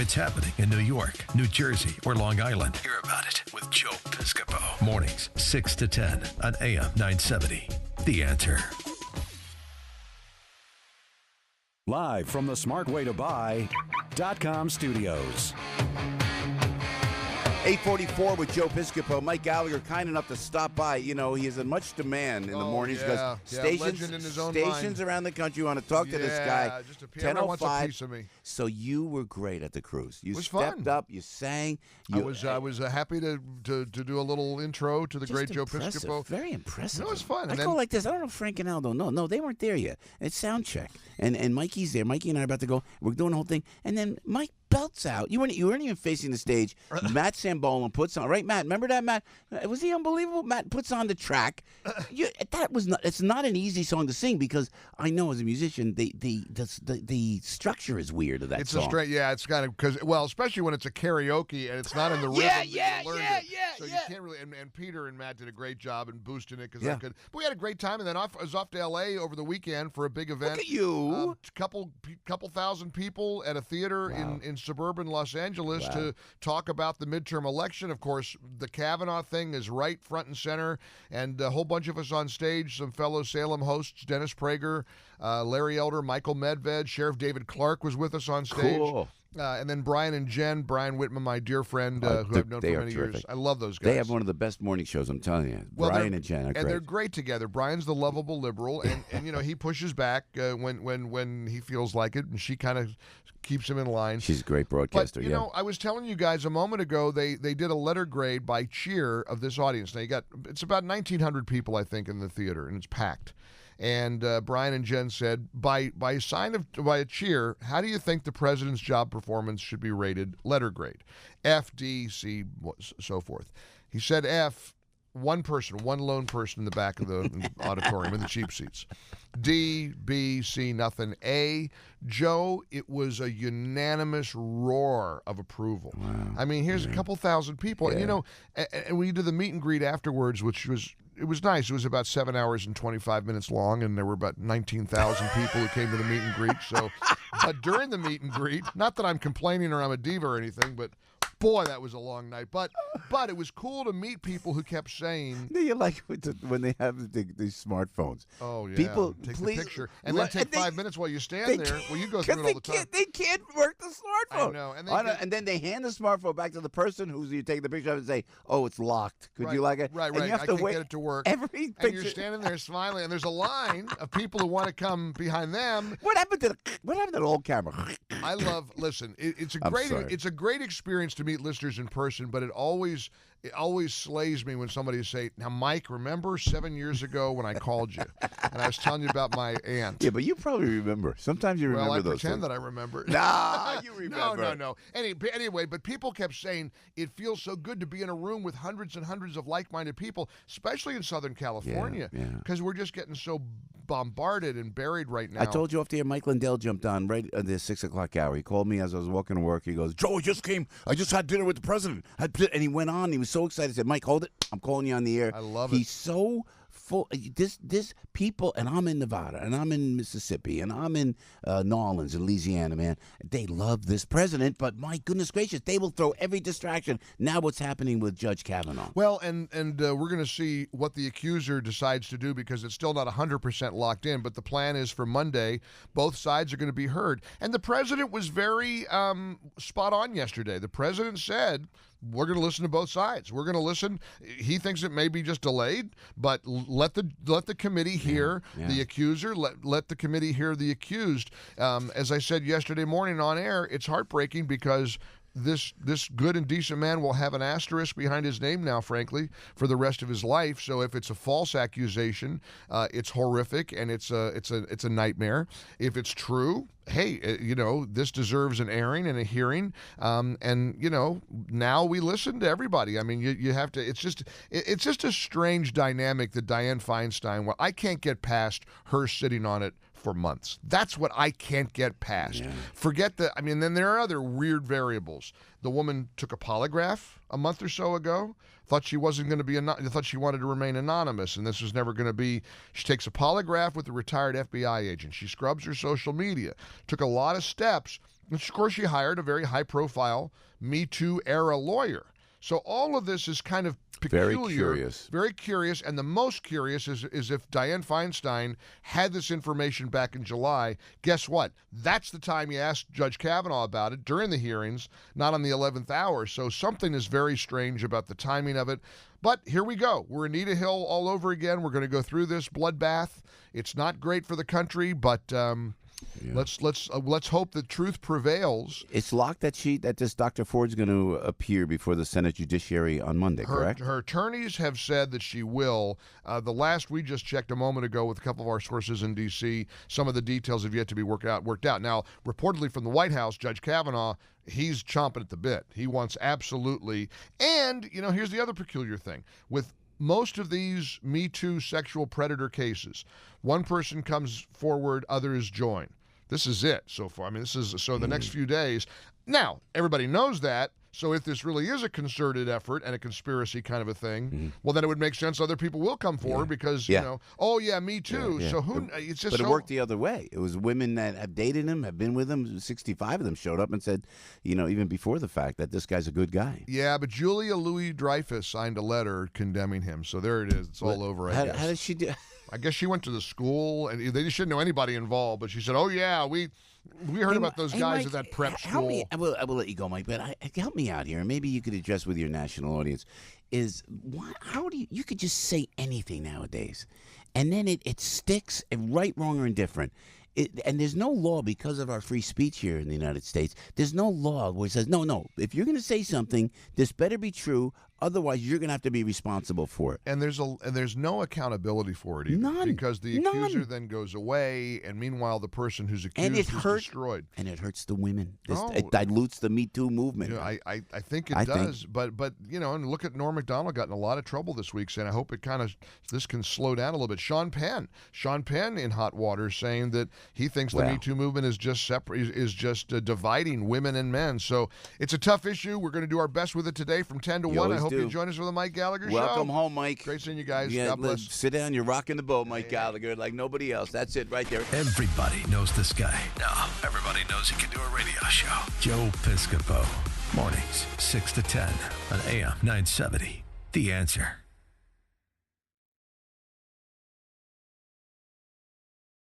it's happening in New York, New Jersey, or Long Island. Hear about it with Joe Piscopo. Mornings, 6 to 10 on AM 970. The Answer. Live from the smartwaytobuy.com studios. 8:44 with Joe Piscopo. Mike Gallagher, kind enough to stop by. You know, he is in much demand in the mornings because stations around the country want to talk to this guy. Just a piano wants a piece of me. So you were great at the cruise. You stepped fun. Up, you sang. I was happy to do a little intro to the great Joe Piscopo. Very impressive. It was fun. I go like this. I don't know if Frank and Aldo. No, they weren't there yet. It's sound check, and Mikey's there. Mikey and I are about to go. We're doing the whole thing, and then Mike belts out. You weren't even facing the stage. Matt Sambolin puts on, right, Matt? Remember that, Matt? Was he unbelievable? Matt puts on the track. It's not an easy song to sing because I know as a musician the structure is weird of that song. It's kind of because especially when it's a karaoke and it's not in the rhythm. So you can't really. And Peter and Matt did a great job in boosting it because I could. But we had a great time, and then I was off to L.A. over the weekend for a big event. Look at you. Couple thousand people at a theater in suburban Los Angeles to talk about the midterm election. Of course, the Kavanaugh thing is right front and center, and a whole bunch of us on stage, some fellow Salem hosts, Dennis Prager, Larry Elder, Michael Medved, Sheriff David Clark was with us on stage. Cool. And then Brian and Jen, Brian Whitman, my dear friend, who I've known for many years. I love those guys. They have one of the best morning shows, I'm telling you. Brian and Jen are great. And they're great together. Brian's the lovable liberal, and he pushes back when he feels like it, and she kind of keeps him in line. She's a great broadcaster, but, you know, I was telling you guys a moment ago, they did a letter grade by cheer of this audience. Now, it's about 1,900 people, I think, in the theater, and it's packed. And Brian and Jen said, by a cheer, how do you think the president's job performance should be rated? Letter grade. F, D, C, so forth. He said F, one lone person in the back of the auditorium in the cheap seats. D, B, C, nothing. A, Joe, it was a unanimous roar of approval. Wow. I mean, here's a couple thousand people. Yeah. And, you know, and we did the meet and greet afterwards, which was nice. It was about 7 hours and 25 minutes long, and there were about 19,000 people who came to the meet and greet. So, but during the meet and greet, not that I'm complaining or I'm a diva or anything, but boy, that was a long night. But it was cool to meet people who kept saying, you like when they have these smartphones. Oh, yeah. People, take please, the picture. And then take 5 minutes while you stand there. Well, you go through it all the time. They can't work the smartphone. I know. And then they hand the smartphone back to the person who's you take the picture of and say, oh, it's locked. Could you like it? Right. And you have I to can't wait get it to work. Every picture. And you're standing there smiling, and there's a line of people who want to come behind them. What happened to the old camera? Listen, it's a great experience to meet listeners in person, but it always slays me when somebody say, now, Mike, remember 7 years ago when I called you and I was telling you about my aunt? Yeah, but you probably remember. Sometimes you remember those things. I pretend things. that I remember. Nah, you remember. No. Anyway, but people kept saying it feels so good to be in a room with hundreds and hundreds of like-minded people, especially in Southern California, because we're just getting so bombarded and buried right now. I told you off the air, Mike Lindell jumped on right at the 6 o'clock hour. He called me as I was walking to work. He goes, Joe, I just had dinner with the president. And he went on. He was so excited. I said, Mike, hold it. I'm calling you on the air. I love it. He's so full. This people, and I'm in Nevada, and I'm in Mississippi, and I'm in New Orleans and Louisiana, man. They love this president, but my goodness gracious, they will throw every distraction. Now what's happening with Judge Kavanaugh? Well, and we're going to see what the accuser decides to do because it's still not 100% locked in, but the plan is for Monday, both sides are going to be heard. And the president was very spot on yesterday. The president said, we're going to listen to both sides. We're going to listen. He thinks it may be just delayed, but let the committee hear the accuser. Let the committee hear the accused. As I said yesterday morning on air, it's heartbreaking because this good and decent man will have an asterisk behind his name now, frankly, for the rest of his life. So if it's a false accusation, it's horrific and it's a nightmare. If it's true, hey, this deserves an airing and a hearing. And now we listen to everybody. I mean, you have to. It's just a strange dynamic that Dianne Feinstein. Well, I can't get past her sitting on it for months. That's what I can't get past. Yeah. Forget that. I mean, then there are other weird variables. The woman took a polygraph a month or so ago. Thought she wasn't going to be. Thought she wanted to remain anonymous, and this was never going to be. She takes a polygraph with a retired FBI agent. She scrubs her social media. Took a lot of steps Of course, she hired a very high-profile Me Too era lawyer. So all of this is kind of peculiar. Very curious. Very curious. And the most curious is if Dianne Feinstein had this information back in July, guess what? That's the time you asked Judge Kavanaugh about it, during the hearings, not on the 11th hour. So something is very strange about the timing of it. But here we go. We're Anita Hill all over again. We're going to go through this bloodbath. It's not great for the country, but let's hope that truth prevails. It's locked that this Dr. Ford's going to appear before the Senate Judiciary on Monday, correct? Her attorneys have said that she will. The last we just checked a moment ago with a couple of our sources in D.C., some of the details have yet to be worked out. Now, reportedly from the White House, Judge Kavanaugh, he's chomping at the bit. He wants absolutely. And, here's the other peculiar thing. With most of these Me Too sexual predator cases, one person comes forward, others join. This is it so far. I mean, the next few days. Now, everybody knows that. So if this really is a concerted effort and a conspiracy kind of a thing, well, then it would make sense other people will come forward because, oh, yeah, me too. Yeah. So it's just But it worked the other way. It was women that have dated him, have been with him. 65 of them showed up and said, even before the fact, that this guy's a good guy. Yeah, but Julia Louis-Dreyfus signed a letter condemning him. So there it is. It's all over, I guess. How did she do? I guess she went to the school, and they shouldn't know anybody involved, but she said, oh, yeah, we heard about those guys Mike, at that prep school. I will let you go, Mike, but help me out here, and maybe you could address with your national audience, how do you could just say anything nowadays, and then it sticks, right, wrong, or indifferent. And there's no law because of our free speech here in the United States. There's no law where it says, no, if you're going to say something, this better be true. Otherwise, you're going to have to be responsible for it. And there's no accountability for it either. None. Because the accuser then goes away, and meanwise the person who's accused is destroyed. And it hurts the women. It dilutes the Me Too movement. I think it does. But and look at Norm Macdonald got in a lot of trouble this week, saying I hope this can slow down a little bit. Sean Penn in hot water, saying that he thinks the Me Too movement is just dividing women and men. So it's a tough issue. We're going to do our best with it today from 10 to 1. I hope you join us for the Mike Gallagher Show. Welcome home, Mike. Great seeing you guys. God bless. Sit down. You're rocking the boat, Mike Gallagher, like nobody else. That's it right there. Everybody knows this guy. No, everybody knows he can do a radio show. Joe Piscopo. Mornings, 6 to 10 on AM 970. The Answer.